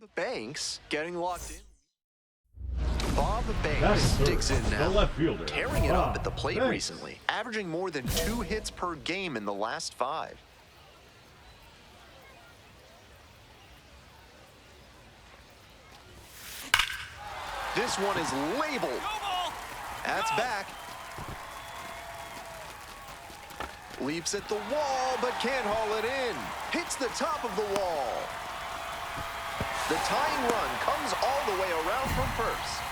Bob Banks getting locked in. Bob Banks digs in now, left fielder, tearing it up at the plate Banks. recently, averaging more than 2 hits per game in the last 5. This one is labeled. That's back. Leaps at the wall, but can't haul it in. Hits the top of the wall. The tying run comes all the way around from first.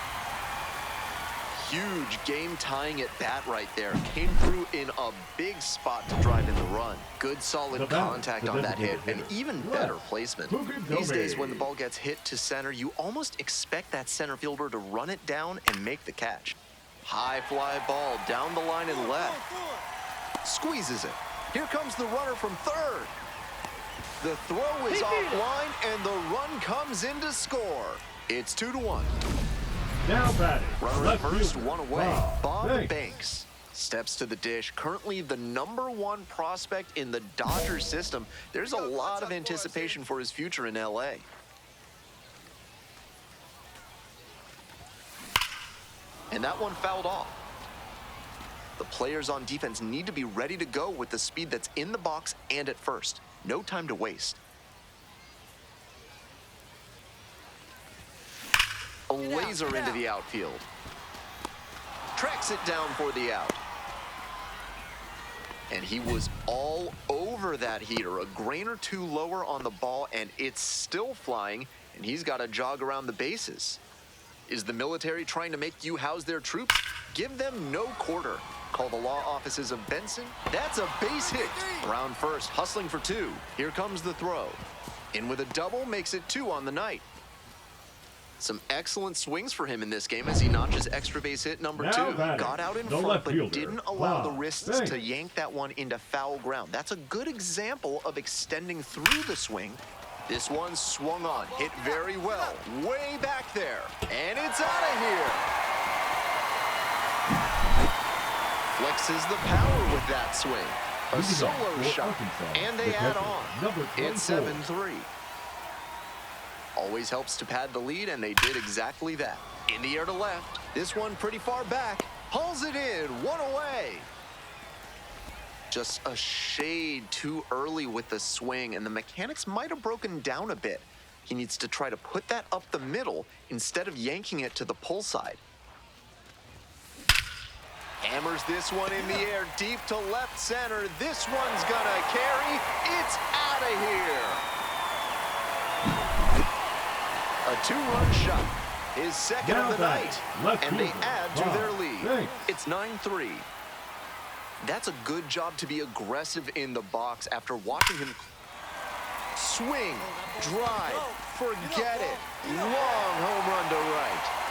Huge game-tying at bat right there. Came through in a big spot to drive in the run. Good solid contact on that hit, and even better placement. These days, when the ball gets hit to center, you almost expect that center fielder to run it down and make the catch. High fly ball down the line and left. Squeezes it. Here comes the runner from third. The throw is offline, and the run comes in to score. It's 2-1. Now batting. Runner at first, fielder, one away. Bob Banks. Banks steps to the dish. Currently the #1 prospect in the Dodgers system. There's a lot of anticipation for his future in LA. And that one fouled off. The players on defense need to be ready to go with the speed that's in the box and at first. No time to waste. A laser into the outfield. Tracks it down for the out. And he was all over that heater. A grain or two lower on the ball, and it's still flying, and he's got to jog around the bases. Is the military trying to make you house their troops? Give them no quarter. Call the law offices of Benson. That's a base hit. Brown first, hustling for 2. Here comes the throw. In with a double, makes it 2 on the night. Some excellent swings for him in this game as he notches extra base hit number 2. Got out in front, but didn't allow the wrists to yank that one into foul ground. That's a good example of extending through the swing. This one swung on, hit very well, way back there, and it's out of here. Flexes the power with that swing. A solo shot, and they add on. It's 7-3. Always helps to pad the lead, and they did exactly that. In the air to left. This one pretty far back. Hauls it in, 1 away. Just a shade too early with the swing, and the mechanics might have broken down a bit. He needs to try to put that up the middle instead of yanking it to the pull side. Hammers this one in the air, deep to left center. This one's gonna carry. It's out of here. A 2-run shot, his second of the night, and they add to their lead. It's 9-3. That's a good job to be aggressive in the box after watching him swing, drive, forget it. Long home run to right.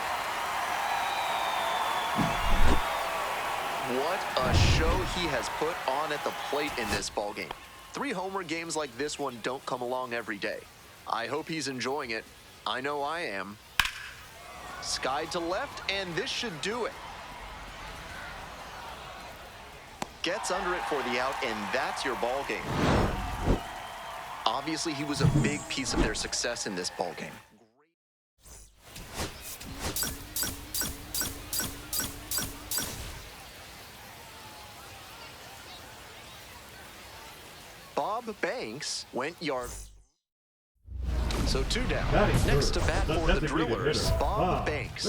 What a show he has put on at the plate in this ballgame. 3 homer games like this one don't come along every day. I hope he's enjoying it. I know I am. Skied to left, and this should do it. Gets under it for the out, and that's your ball game. Obviously, he was a big piece of their success in this ball game. Bob Banks went yard. So 2 down. Next to bat for the Drillers, Bob Banks.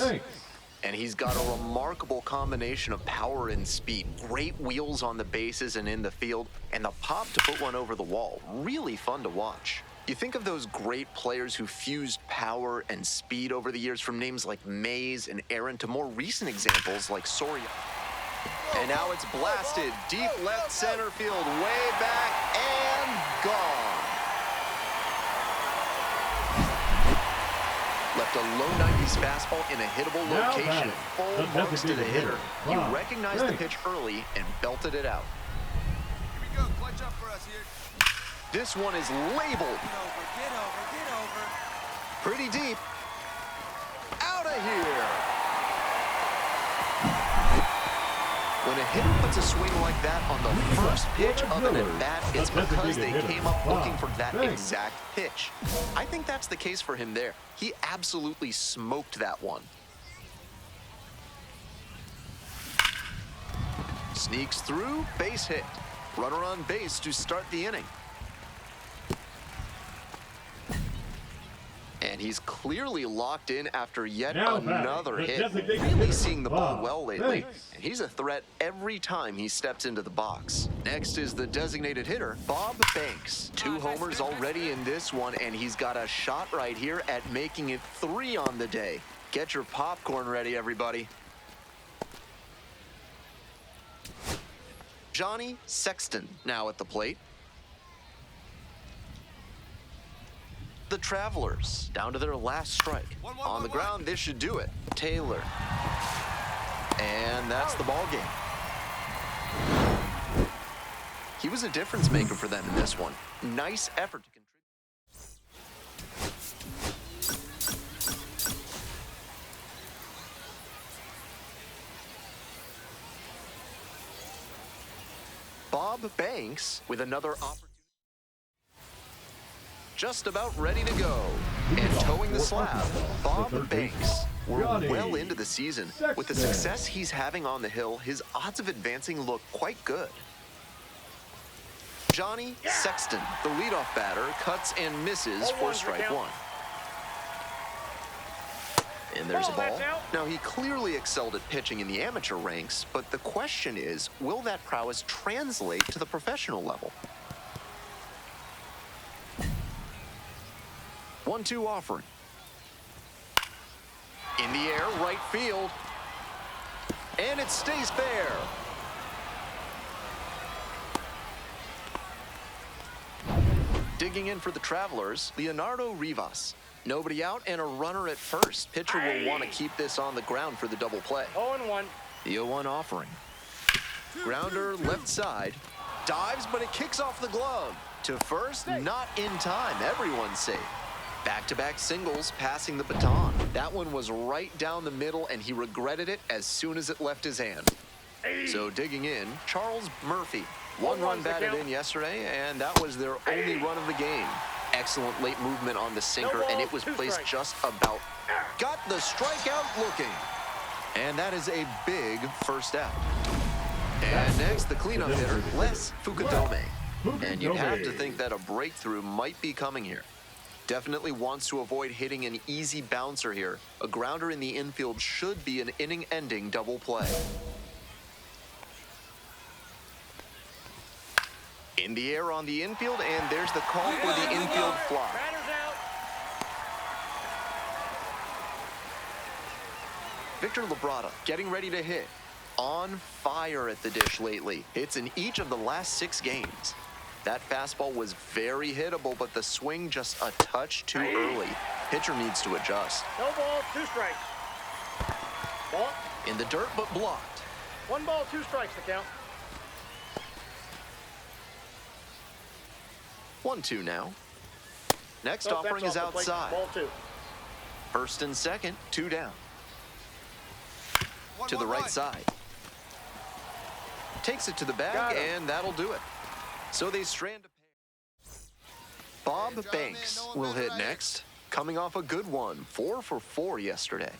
And he's got a remarkable combination of power and speed. Great wheels on the bases and in the field, and the pop to put one over the wall. Really fun to watch. You think of those great players who fused power and speed over the years, from names like Mays and Aaron to more recent examples like Soria. And now it's blasted deep left center field, way back and gone. Left a low 90s fastball in a hittable location. Full marks to the hitter. He recognized the pitch early and belted it out. Here we go. Clutch up for us here. This one is labeled. Get over. Pretty deep. Out of here. When a hitter puts a swing like that on the first pitch of an at-bat, it's because they came up looking for that exact pitch. I think that's the case for him there. He absolutely smoked that one. Sneaks through, base hit. Runner on base to start the inning. And he's clearly locked in after yet another hit. Really seeing the ball well lately. And he's a threat every time he steps into the box. Next is the designated hitter, Bob Banks. 2 homers already in this one, and he's got a shot right here at making it 3 on the day. Get your popcorn ready, everybody. Johnny Sexton now at the plate. The Travelers down to their last strike. On the ground, this should do it. Taylor. And that's the ball game. He was a difference maker for them in this one. Nice effort to contribute. Bob Banks with another opportunity. Just about ready to go. And towing the slab, Bob Banks. We're well into the season. With the success he's having on the hill, his odds of advancing look quite good. Johnny Sexton, the leadoff batter, cuts and misses for strike 1. And there's a ball. Now, he clearly excelled at pitching in the amateur ranks, but the question is, will that prowess translate to the professional level? 1-2 offering. In the air, right field. And it stays fair. Digging in for the Travelers, Leonardo Rivas. Nobody out and a runner at first. Pitcher will want to keep this on the ground for the double play. 0-1. The 0-1 offering. Grounder left side. Dives, but it kicks off the glove. To first, not in time. Everyone's safe. Back-to-back singles, passing the baton. That one was right down the middle, and he regretted it as soon as it left his hand. So digging in, Charles Murphy. 1 run batted in yesterday, and that was their only run of the game. Excellent late movement on the sinker, and it was placed just about. Got the strikeout looking. And that is a big first out. And next, the cleanup hitter, Les Fukudome. And you'd have to think that a breakthrough might be coming here. Definitely wants to avoid hitting an easy bouncer here. A grounder in the infield should be an inning-ending double play. In the air on the infield, and there's the call for the infield fly. Victor Labrada getting ready to hit. On fire at the dish lately. Hits in each of the last 6 games. That fastball was very hittable, but the swing just a touch too early. Pitcher needs to adjust. No ball, 2 strikes. Ball. In the dirt, but blocked. 1 ball, 2 strikes to count. 1-2 now. Next offering is outside. Ball 2. First and second, 2 down. To the right side. Takes it to the bag, and that'll do it. So they strand a pair. Bob Banks will hit next. Coming off a good one, 4 for 4 yesterday.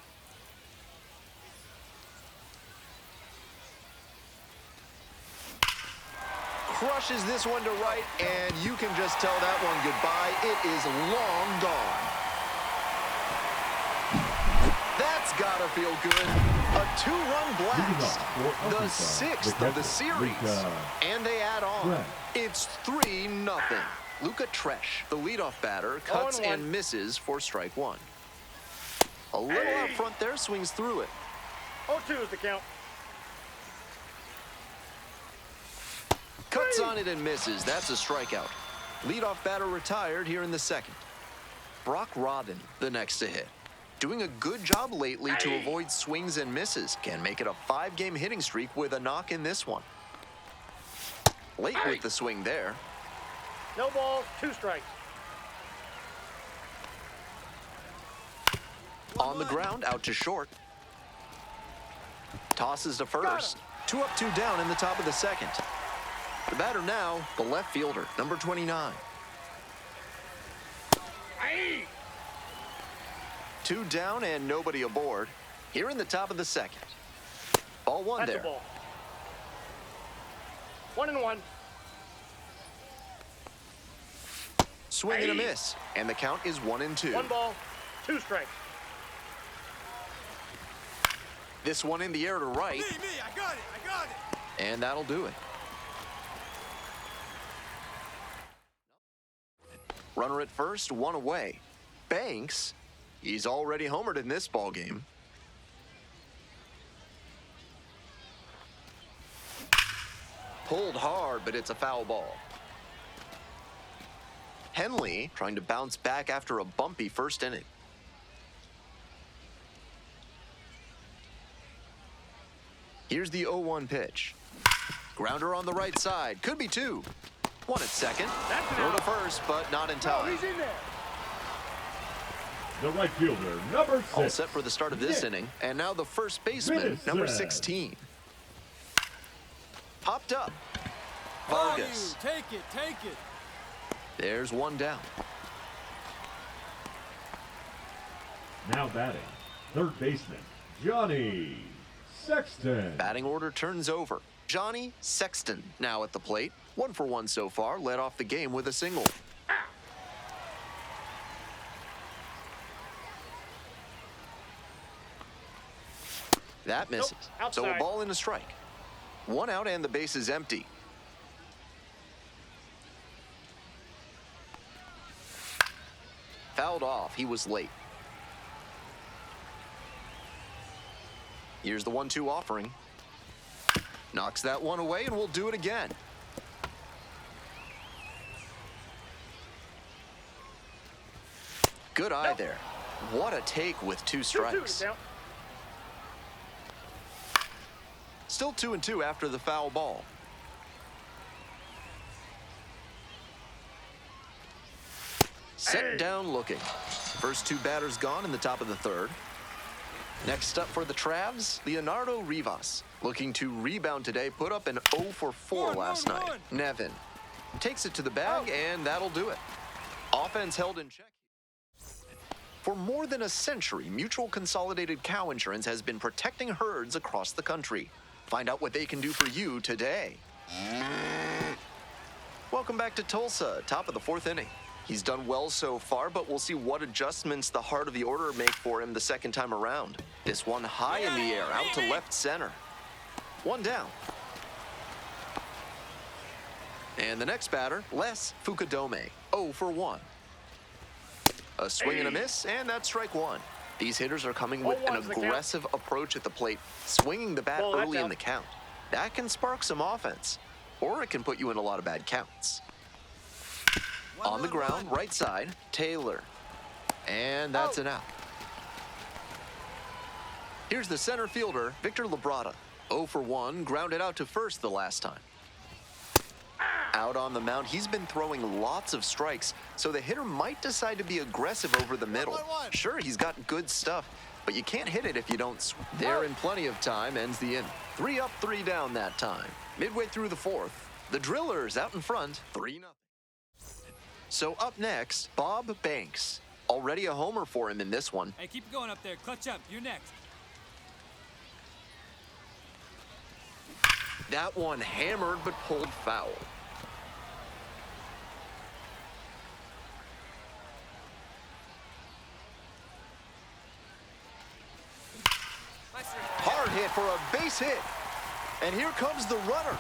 Crushes this one to right, and you can just tell that one goodbye. It is long gone. That's gotta feel good. A 2-run blast. The 6th of the series. And they add on. It's 3-0. Luca Tresh, the leadoff batter, cuts and misses for strike 1. A little out front there, swings through it. 0-2 is the count. Cuts on it and misses. That's a strikeout. Leadoff batter retired here in the second. Brock Rodden, the next to hit. Doing a good job lately to avoid swings and misses. Can make it a 5-game hitting streak with a knock in this one. Late with the swing there. No balls, 2 strikes. On the ground, out to short. Tosses to first. 2 up, 2 down in the top of the second. The batter now, the left fielder, number 29. 2 down and nobody aboard. Here in the top of the second. Ball 1 That's there. a ball. 1-1. Swing and a miss. And the count is 1-2. 1 ball, 2 strikes. This one in the air to right. Me, I got it. And that'll do it. Runner at first, 1 away. Banks, he's already homered in this ball game. Pulled hard, but it's a foul ball. Henley trying to bounce back after a bumpy first inning. Here's the 0-1 pitch. Grounder on the right side. Could be 2. 1 at second. Throw to first, but not in time. He's in there. The right fielder, number 6. All set for the start of this inning. And now the first baseman, number Vincent. 16. Popped up. Oh, Vargas. take it. There's 1 down. Now batting, third baseman, Johnny Sexton. Batting order turns over. Johnny Sexton now at the plate. 1 for 1 so far. Led off the game with a single. That misses. Nope, So a outside. ball and a strike. 1 out and the base is empty. Fouled off. He was late. Here's the 1-2 offering. Knocks that one away, and we'll do it again. Good eye there. What a take with 2 2-2 strikes. to count. Still 2-2 after the foul ball. Set down looking. First 2 batters gone in the top of the third. Next up for the Travs, Leonardo Rivas. Looking to rebound today, put up an 0 for 4 last night. Nevin takes it to the bag, and that'll do it. Offense held in check. For more than a century, Mutual Consolidated Cow Insurance has been protecting herds across the country. Find out what they can do for you today. Welcome back to Tulsa, top of the 4th inning. He's done well so far, but we'll see what adjustments the heart of the order make for him the second time around. This one high in the air, out to left center. 1 down. And the next batter, Les Fukudome, 0 for 1. A swing and a miss, and that's strike 1. These hitters are coming with an 0-1's the count. aggressive approach at the plate, swinging the bat Ball, that's early in out. the count. That can spark some offense, or it can put you in a lot of bad counts. On the ground, right side, Taylor. And that's an out. Here's the center fielder, Victor Labrada. 0 for 1, grounded out to first the last time. Out on the mound, he's been throwing lots of strikes, so the hitter might decide to be aggressive over the middle. Sure, he's got good stuff, but you can't hit it if you don't. There in plenty of time, ends the inning. 3 up, 3 down that time. Midway through the 4th, the Drillers out in front, 3-0. So up next, Bob Banks. Already a homer for him in this one. Hey, keep going up there. Clutch up. You're next. That one hammered but pulled foul. Hard hit for a base hit. And here comes the runner.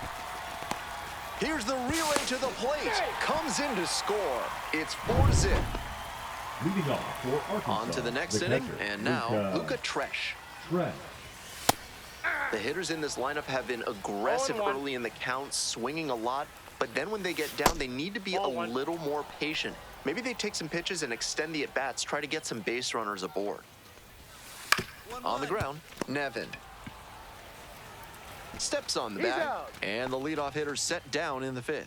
Here's the relay to the plate. Comes in to score. It's 4-0. Leading off for Arkansas. On to the next inning. catcher, And now, Luca Tresh. Tresh. The hitters in this lineup have been aggressive 0-1. early in the count, swinging a lot. But then when they get down, they need to be a 0-1. little more patient. Maybe they take some pitches and extend the at-bats, try to get some base runners aboard. On the ground, Nevin. Steps on the He's bag, out. and the leadoff hitter set down in the 5th.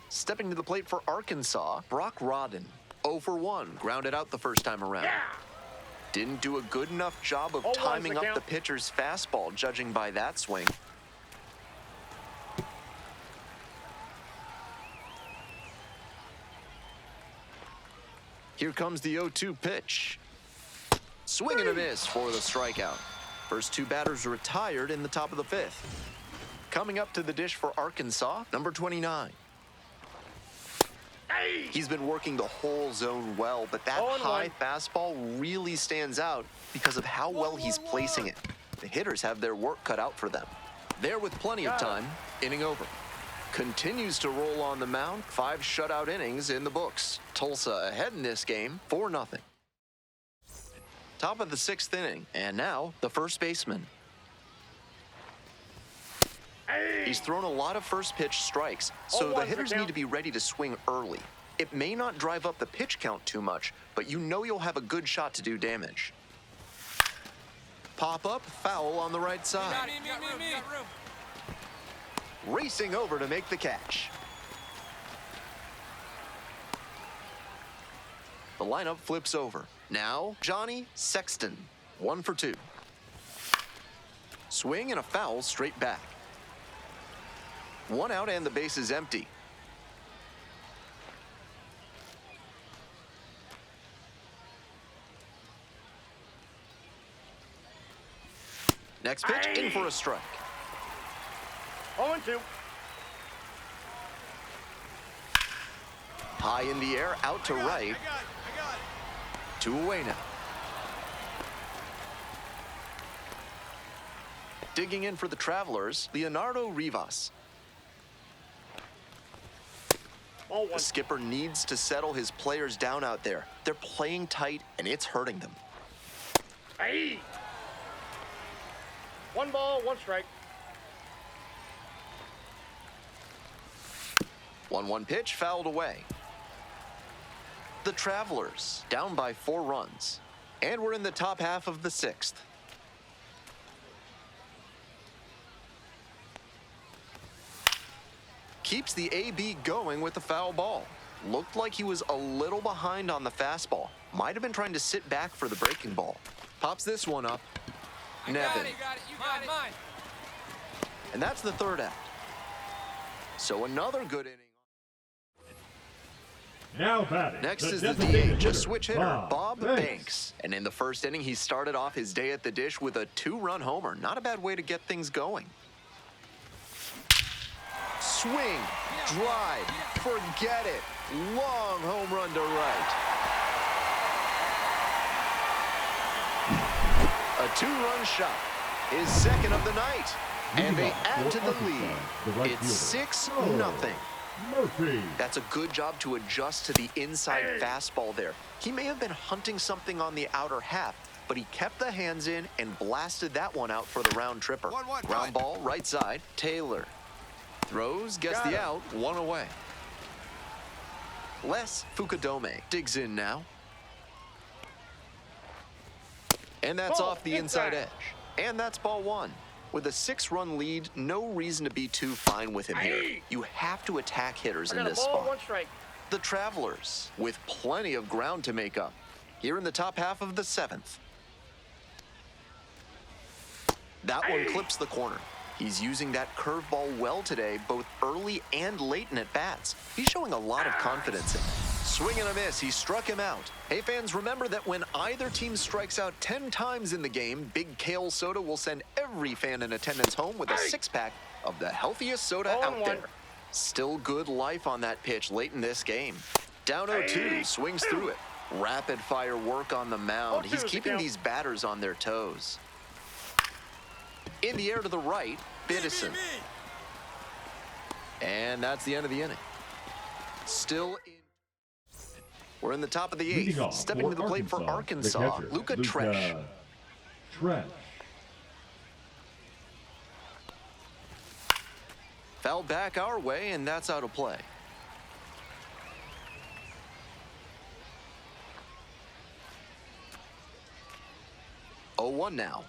Stepping to the plate for Arkansas, Brock Rodden. 0 for 1, grounded out the first time around. Didn't do a good enough job of 0-1's timing the up count. the pitcher's fastball, judging by that swing. Here comes the 0-2 pitch. Swing and a miss for the strikeout. First two batters retired in the top of the fifth. Coming up to the dish for Arkansas, number 29. He's been working the whole zone well, but that high fastball really stands out because of how well he's placing it. The hitters have their work cut out for them. There with plenty of time, inning over. Continues to roll on the mound, 5 shutout innings in the books. Tulsa ahead in this game, 4-0. Top of the 6th inning, and now the first baseman. He's thrown a lot of first pitch strikes, so the hitters need to be ready to swing early. It may not drive up the pitch count too much, but you know you'll have a good shot to do damage. Pop up, foul on the right side. Racing over to make the catch. The lineup flips over. Now, Johnny Sexton, 1 for 2. Swing and a foul straight back. 1 out and the base is empty. Next pitch, in for a strike. 0-2. High in the air, out to right. I got it. 2 away now. Digging in for the Travelers, Leonardo Rivas. The skipper needs to settle his players down out there. They're playing tight, and it's hurting them. 1 ball, 1 strike. 1-1 pitch, fouled away. The Travelers, down by 4 runs. And we're in the top half of the 6th. Keeps the AB going with the foul ball. Looked like he was a little behind on the fastball. Might have been trying to sit back for the breaking ball. Pops this one up. Nevin. You got it. Mine. And that's the 3rd out. So another good inning. Now batting. Next is the designated DH, a hitter, switch hitter, Bob Banks. Banks. And in the first inning, he started off his day at the dish with a 2-run homer. Not a bad way to get things going. Swing, drive, forget it. Long home run to right. A 2-run shot, his 2nd of the night. And they add to the lead. It's 6-0. Murphy. That's a good job to adjust to the inside fastball there. He may have been hunting something on the outer half, but he kept the hands in and blasted that one out for the round tripper. Ground ball, right side, Taylor. Throws, gets the out, 1 away. Les Fukudome digs in now. And that's off the inside edge. And that's ball 1. With a 6-run lead, no reason to be too fine with him here. You have to attack hitters in this spot. 1 strike. The Travelers, with plenty of ground to make up. Here in the top half of the 7th. That one clips the corner. He's using that curveball well today, both early and late in at-bats. He's showing a lot of confidence in it. Swing and a miss, he struck him out. Hey fans, remember that when either team strikes out 10 times in the game, Big Kale Soda will send every fan in attendance home with a 6-pack of the healthiest soda out there. Still good life on that pitch late in this game. Down 0-2, swings through it. Rapid fire work on the mound. He's keeping these batters on their toes. In the air to the right, Biddison. And that's the end of the inning. Still in. We're in the top of the 8th. Stepping to the plate for Arkansas, Luca Tresh. Foul back our way, and that's out of play. Oh, 1 now.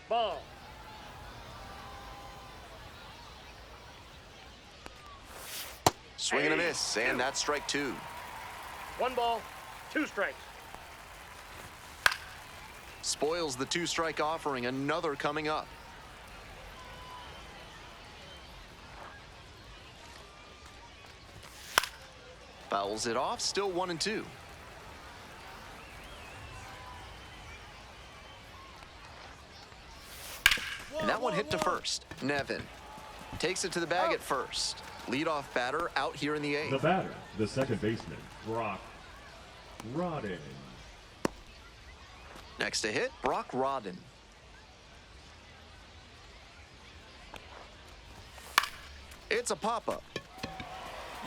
Ball. Swing and a miss, and that's strike 2. 1 ball, 2 strikes. Spoils the 2-strike offering, another coming up. Fouls it off, still 1-2. And that one hit to first. Nevin takes it to the bag at first. Leadoff batter out here in the eighth. The batter, the second baseman, Brock Rodden. Next to hit, Brock Rodden. It's a pop-up.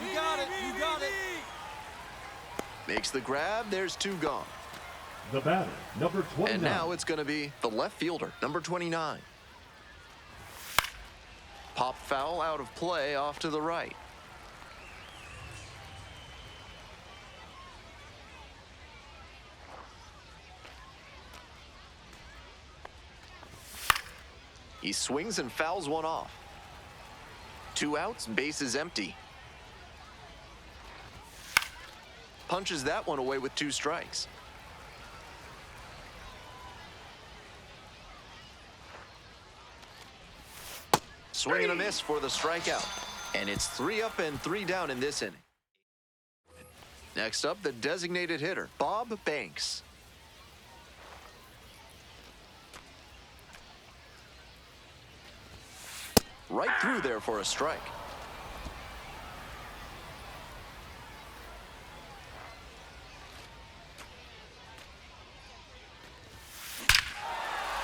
You got it. You got it. Makes the grab. There's 2 gone. The batter, number 29. And now it's going to be the left fielder, number 29. Pop foul out of play off to the right. He swings and fouls one off. 2 outs, bases empty. Punches that one away with 2 strikes. Swing and a miss for the strikeout. And it's 3 up and 3 down in this inning. Next up, the designated hitter, Bob Banks. Right through there for a strike.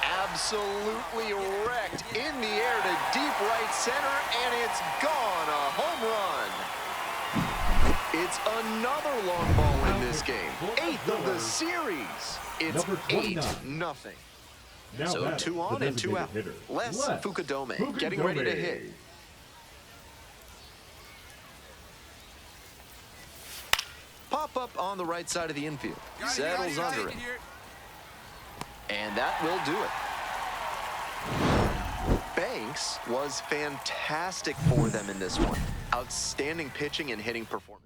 Absolutely wrecked in the air to deep right center, and it's gone. A home run. It's another long ball in this game. 8th of the series. It's 8-0. So 2 on and 2 out. Les Fukudome getting ready to hit. Pop up on the right side of the infield. Settles under it. And that will do it. Banks was fantastic for them in this one. Outstanding pitching and hitting performance.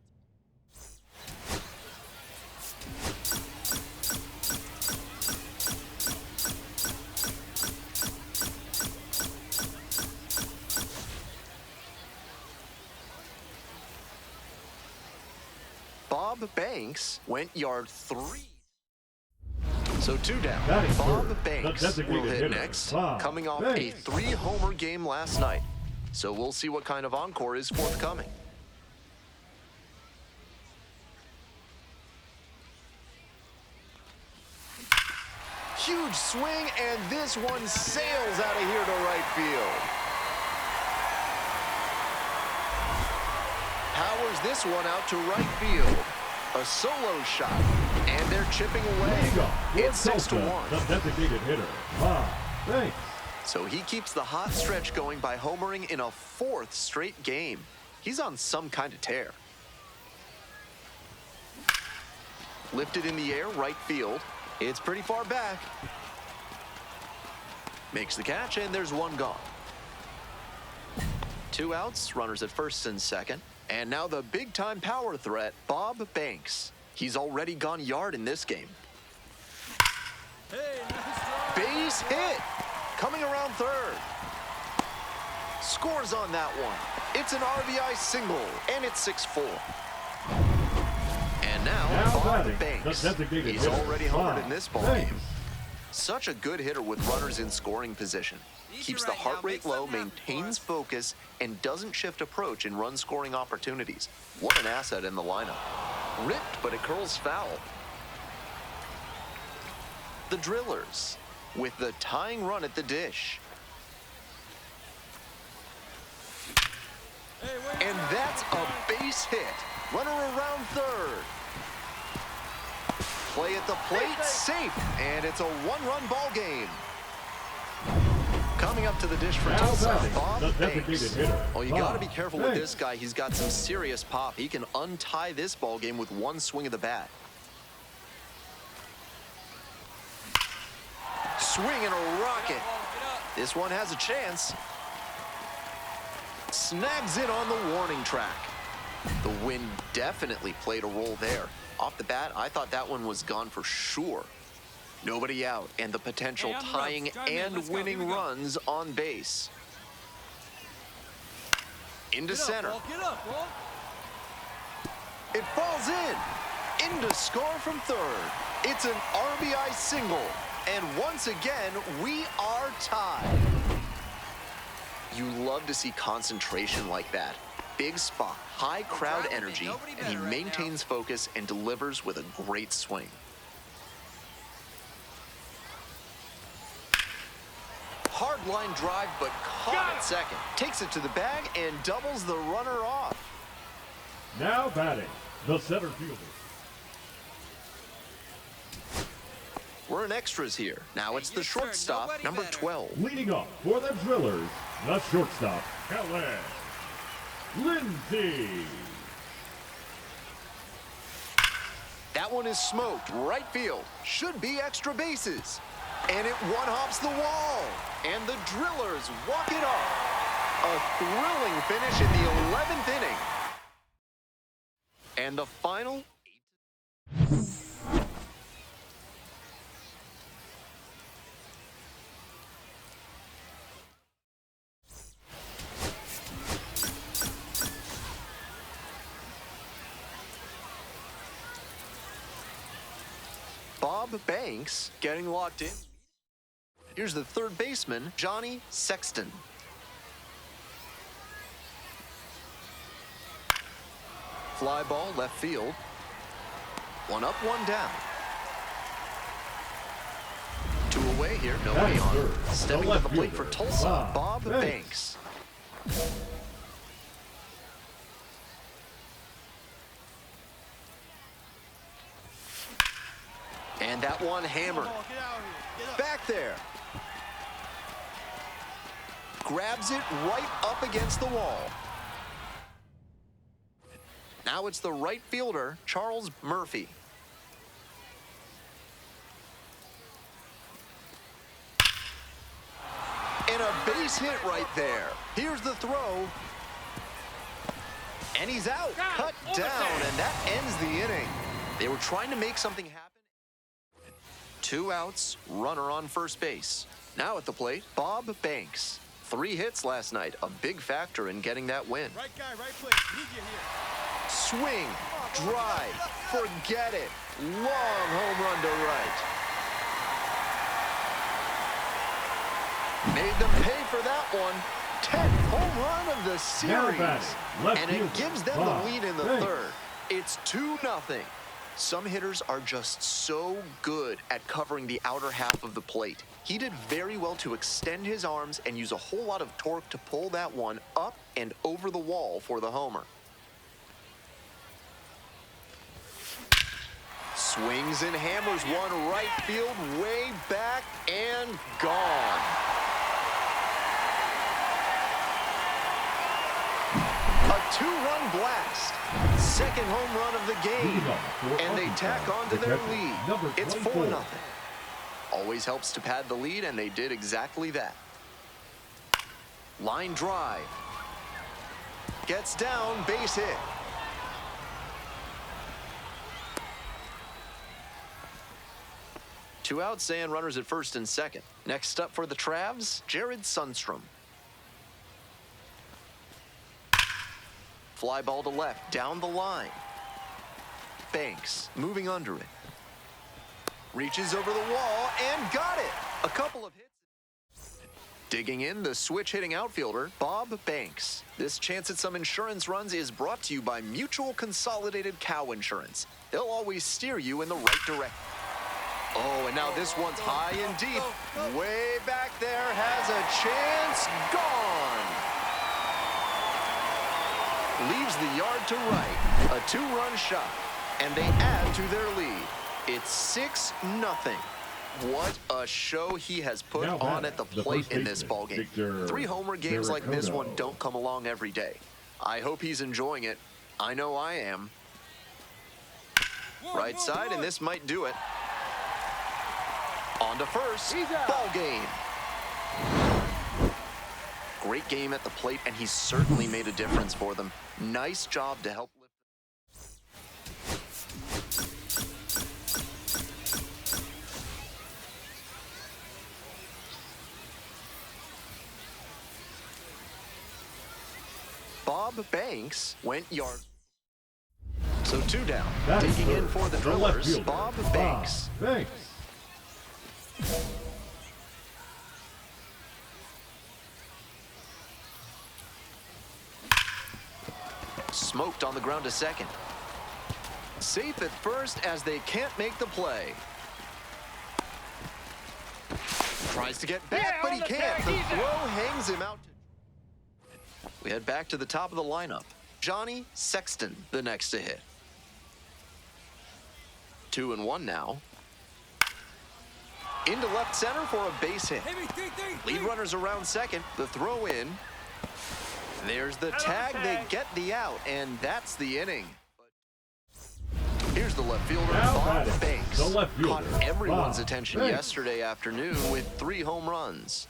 Bob Banks went yard 3. So 2 down. Bob Banks will hit next, coming off a 3-homer game last night. So we'll see what kind of encore is forthcoming. Huge swing, and this one sails out of here to right field. Powers this one out to right field. A solo shot, and they're chipping away. It's 6-1. The designated hitter, Bob Banks. So he keeps the hot stretch going by homering in a 4th straight game. He's on some kind of tear. Lifted in the air, right field. It's pretty far back. Makes the catch, and there's 1 gone. 2 outs, runners at first and second. And now the big-time power threat, Bob Banks. He's already gone yard in this game. Hey, nice Base hit. Coming around third. Scores on that one. It's an RBI single, and it's 6-4. And now Bob Banks. He's already homered in this ball game. Such a good hitter with runners in scoring position. Keeps the heart rate low, maintains focus, and doesn't shift approach in run-scoring opportunities. What an asset in the lineup. Ripped, but it curls foul. The Drillers with the tying run at the dish. And that's a base hit. Runner around third. Play at the plate, safe, and it's a 1-run ball game. Coming up to the dish for Tulsa, Bob Banks. Oh, you got to be careful with this guy. He's got some serious pop. He can untie this ball game with 1 swing of the bat. Swing and a rocket. This one has a chance. Snags it on the warning track. The wind definitely played a role there. Off the bat, I thought that one was gone for sure. Nobody out, and the potential tying and winning runs on base. Into center. It falls in to score from third. It's an RBI single. And once again, we are tied. You love to see concentration like that. Big spot, high crowd energy, and he maintains focus and delivers with a great swing. Hard line drive, but caught at second. Takes it to the bag and doubles the runner off. Now batting, the center fielder. We're in extras here. Now it's the shortstop, number 12. Leading off for the Drillers, the shortstop, Helen Lindsay. That one is smoked. Right field. Should be extra bases. And it one-hops the wall. And the Drillers walk it off. A thrilling finish in the 11th inning. And the final... Bob Banks getting locked in. Here's the third baseman, Johnny Sexton. Fly ball left field. One up, one down. Two away here, nobody on. Stepping to the plate for Tulsa, Bob Banks. And that one hammered. Back there. Grabs it right up against the wall. Now it's the right fielder, Charles Murphy. And a base hit right there. Here's the throw. And he's out, cut down, and that ends the inning. They were trying to make something happen. 2 outs, runner on first base. Now at the plate, Bob Banks. 3 hits last night, a big factor in getting that win. Right guy, right place. Need you here. Swing, drive, forget it. Long home run to right. Made them pay for that one. 10th home run of the series. And it gives them the lead in the third. It's 2-0. Some hitters are just so good at covering the outer half of the plate. He did very well to extend his arms and use a whole lot of torque to pull that one up and over the wall for the homer. Swings and hammers one right field, way back and gone. A 2-run blast. Second home run of the game. And they tack on to their lead. It's 4-0. Always helps to pad the lead, and they did exactly that. Line drive. Gets down, base hit. Two outs and runners at first and second. Next up for the Travs, Jared Sundstrom. Fly ball to left, down the line. Banks moving under it. Reaches over the wall and got it. A couple of hits. Digging in, the switch-hitting outfielder, Bob Banks. This chance at some insurance runs is brought to you by Mutual Consolidated Cow Insurance. They'll always steer you in the right direction. Oh, and now this one's high and deep. Way back there, has a chance. Gone. Leaves the yard to right. A 2-run shot. And they add to their lead. It's 6-0. What a show he has put on at the plate in this ballgame. 3 homer games like this one don't come along every day. I hope he's enjoying it. I know I am. Right side, and this might do it. On to first. Ball game. Great game at the plate, and he's certainly made a difference for them. Nice job to help lift. Bob Banks went yard. So 2 down. That's Digging in third. for the The left Drillers, fielder, Bob Bob Banks. Banks. Smoked on the ground to second. Safe at first as they can't make the play. Tries to get back, but he can't. The throw hangs him out. We head back to the top of the lineup. Johnny Sexton, the next to hit. 2-1 now. Into left center for a base hit. Lead runners around second. The throw in. There's the tag. They get the out, and that's the inning. Here's the left fielder, Bob Banks. The left fielder, Caught everyone's Bob attention Banks. yesterday afternoon with 3 home runs.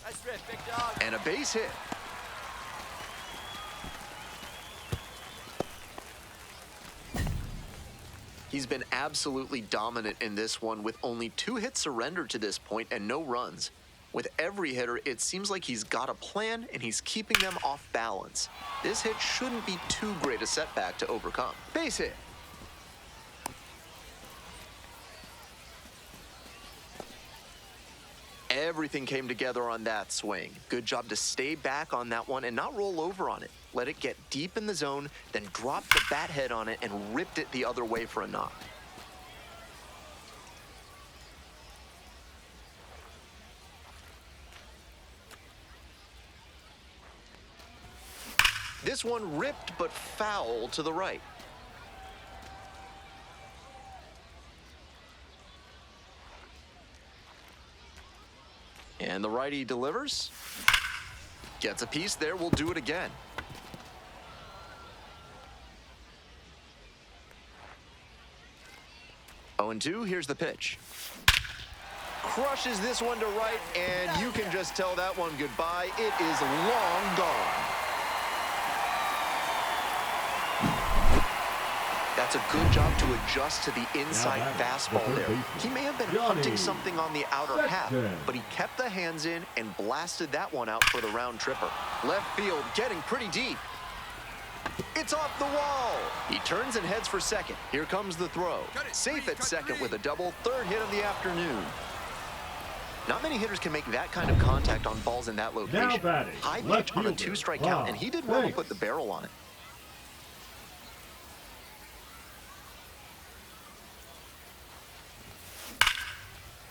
Nice rip, big dog. And a base hit. He's been absolutely dominant in this one with only 2 hits surrendered to this point and no runs. With every hitter, it seems like he's got a plan and he's keeping them off balance. This hit shouldn't be too great a setback to overcome. Base hit. Everything came together on that swing. Good job to stay back on that one and not roll over on it. Let it get deep in the zone, then drop the bat head on it and ripped it the other way for a knock. This one ripped but foul to the right. And the righty delivers. Gets a piece there. We'll do it again. Oh, and 2. Here's the pitch. Crushes this one to right, and you can just tell that one goodbye. It is long gone. That's a good job to adjust to the inside fastball there. He may have been hunting something on the outer half, but he kept the hands in and blasted that one out for the round tripper. Left field getting pretty deep. It's off the wall. He turns and heads for second. Here comes the throw. Safe at second with a double, 3rd hit of the afternoon. Not many hitters can make that kind of contact on balls in that location. High pitch on a 2-strike count, and he did well to put the barrel on it.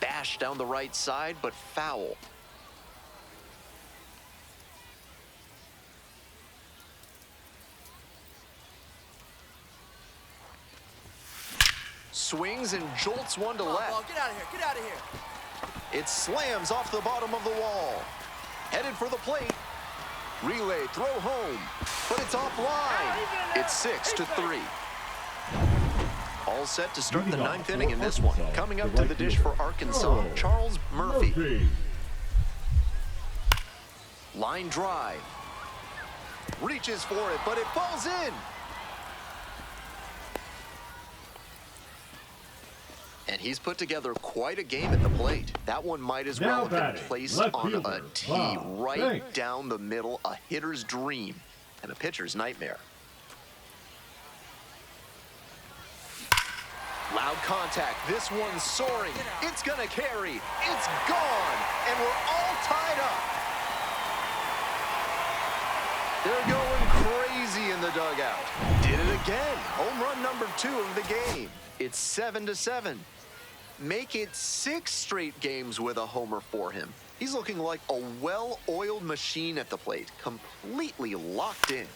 Bash down the right side, but foul. Swings and jolts one to left. Ball, get out of here, get out of here. It slams off the bottom of the wall. Headed for the plate. Relay, throw home, but it's offline. It's 6-3. All set to start the 9th inning in this one. Coming up to the dish for Arkansas, Charles Murphy. Line drive. Reaches for it, but it falls in. And he's put together quite a game at the plate. That one might as well have been placed on a tee right down the middle, a hitter's dream and a pitcher's nightmare. Loud contact, this one's soaring. It's gonna carry, it's gone, and we're all tied up. They're going crazy in the dugout. Did it again, home run number 2 of the game. It's 7-7. Make it 6 straight games with a homer for him. He's looking like a well-oiled machine at the plate, completely locked in.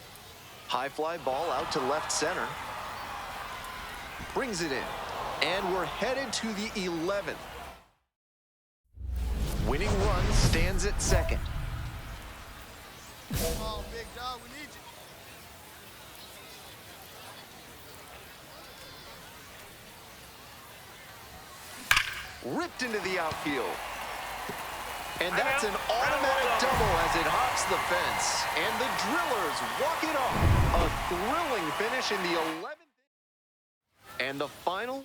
High fly ball out to left center. Brings it in. And we're headed to the 11th. Winning run stands at second. Come on, big dog, we need you. Ripped into the outfield. And that's an automatic double as it hops the fence. And the Drillers walk it off. A thrilling finish in the 11th. And the final